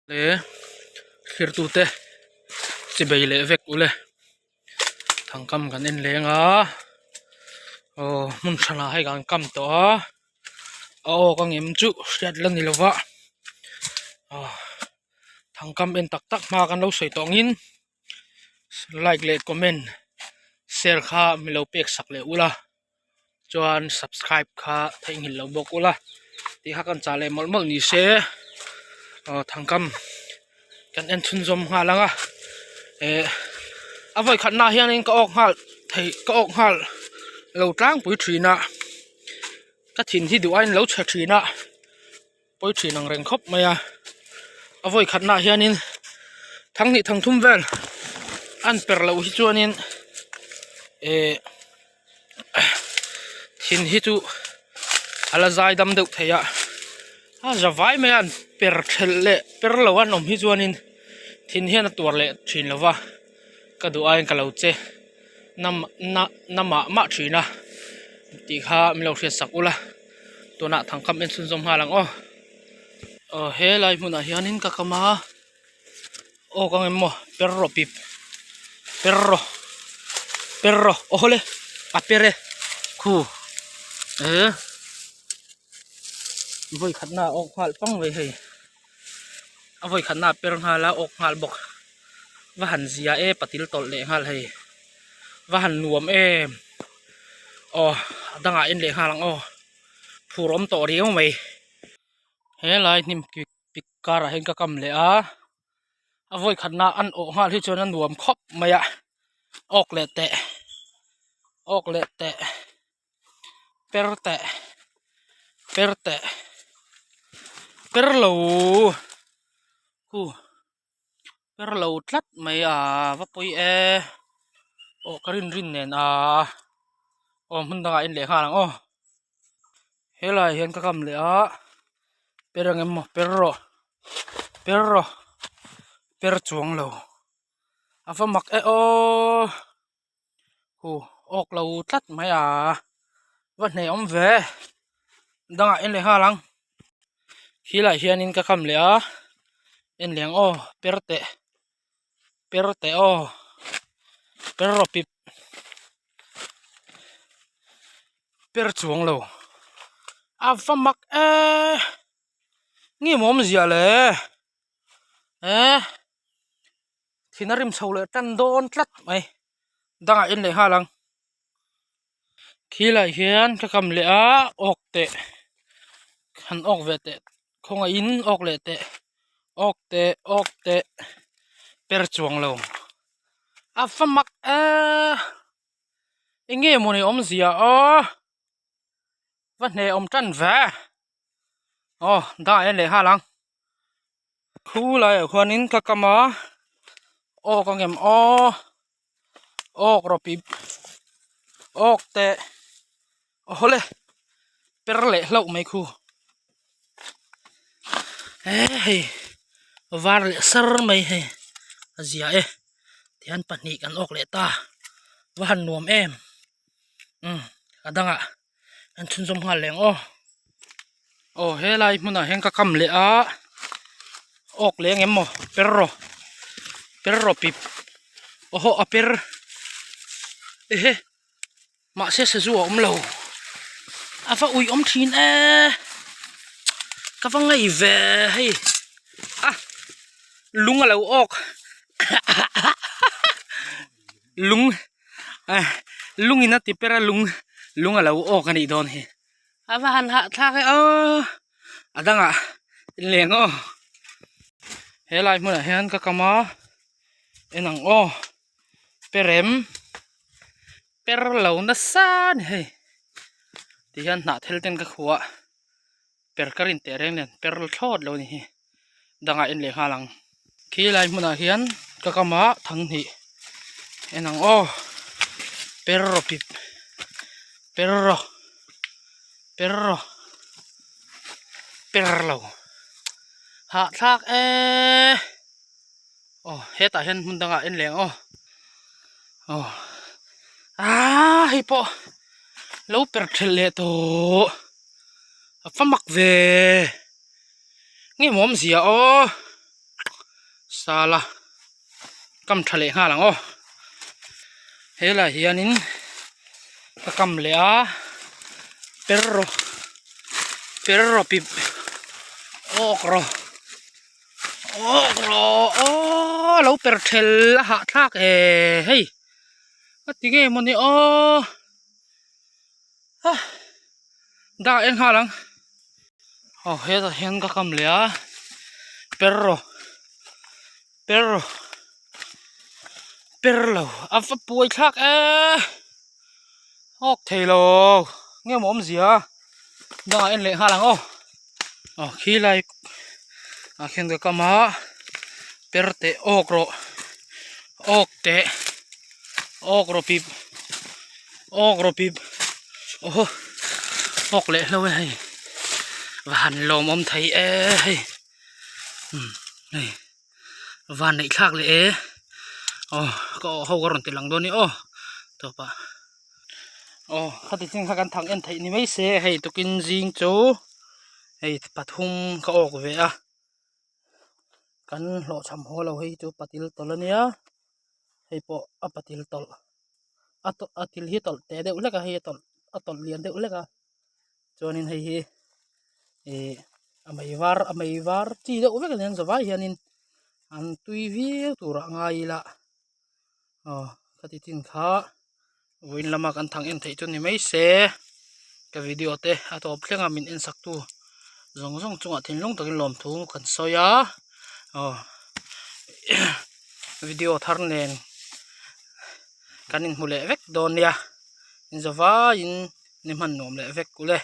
le khirtu te sibei le vek ule thangkam kan en lenga mun thana hai kan kam to kang em chu riat lan nilowa thangkam en tak tak ma kan lo soi tongin like le comment share kha milo pek sak le ula chuan subscribe kha thei hil lo bok ula ti ha kan chale mol mol ni se thangkam kan en thun zom nga langa avoi khatna hian in ka ok hal thei ka ok hal lo tlang pui thina ka thin hi duain lo che thina pui thinang reng khop maya avoi khatna hian in thang ni thang thum vel an per lo hi chuanin thin hi chu ala zai dam deuh theya zawai me an per thel le per lo an om hi chuanin thin hian a tur le thin lova ka duai ka lo che nama ma thina ti kha milo hria sak ula tuna thangkam en sun zom halang he lai hmuna hianin ka kama kang emmo perro pip perro ohole apere khu voi khatna ok hal pang ve hei avoi khatna per hala ok hal bok wa han zia patil tol le hal hei wa han nuam danga in le halang phurom to riu mai he lai nim pikara hen ka kam le avoi khatna an ok hal hi chon an nuam khop maya ok le te perlo perlo tlat mai va poi karin rin nen mun danga in le halang helai hian ka kam le perang emmo perro per chuang lo afa mak ok lo tlat mai va nei om ve danga in le halang hilai hian in ka kam le en leng perte perro pip per chuang lo afa mak ngi mom zia le thinarim chole tan don tlat mai danga in le halang khilai hian ka kam le ok te khan ok ve te khonga in ok le te ok te per chuang lo afa mak nge moni om zia va ne om tan va da en le halang khu lai khwanin ka kama kang em ok ropip ok te hole per le hlo mai khu hey var le sar mai he azia tian pani kan ok le ta wa han nuam adanga an thun zom hal leng he lai muna hen ka kam le ok leng emmo perro pip aper ma se zu om lo afa ui om thin ka fa ngai ve hei lung alo ok lung ina ti pera lung alo ok ani don he afa han ha tha ke adanga leng helai muna hian ka kama enang perem perlo na san hei ti hian na thel ten ka khuwa per karin te reng nen perl thot lo ni hi danga in le halang khilai muna hian ka kama thang hi enang perro pip perlo ha thak heta hian mun danga in leng hi po lo per thel le to afa mak ve nge mom zia sala kam thale nga lang o hela hianin ka kam le a perro pip okro o lo per thel ha thak e hei atinge moni o ha da en ha lang o hela hian ka kam le a perro afa puai thak e ok thelo nghe mồm gì à da en le ha lang o khi lai a khen ka kama perte okro pip ok le lo hay van lom om thai e hay này van này khác lệ có hậu cái rồng tiền lăng đô ni to pa khát thì chính khát thằng em thấy ni mấy xe hay tụ kinh riêng chỗ hay bắt hung có ốc về à căn lộ chăm hoa lâu hay chỗ bắt til tol nia hay po bắt til tol til hi tol te de ule ka hay tol liền de ule ka cho nên hay amai var chi de ule ka nen zawai hianin an tui vi tu ra ngai la khát thì chính khá win lama kan thang en thei chu ni mai se ka video te atop thlenga min en sak tu zong chunga thin long takin lom thu kan soya video thar nen kanin hule vek don ya in zawa in ni man nom le vek kule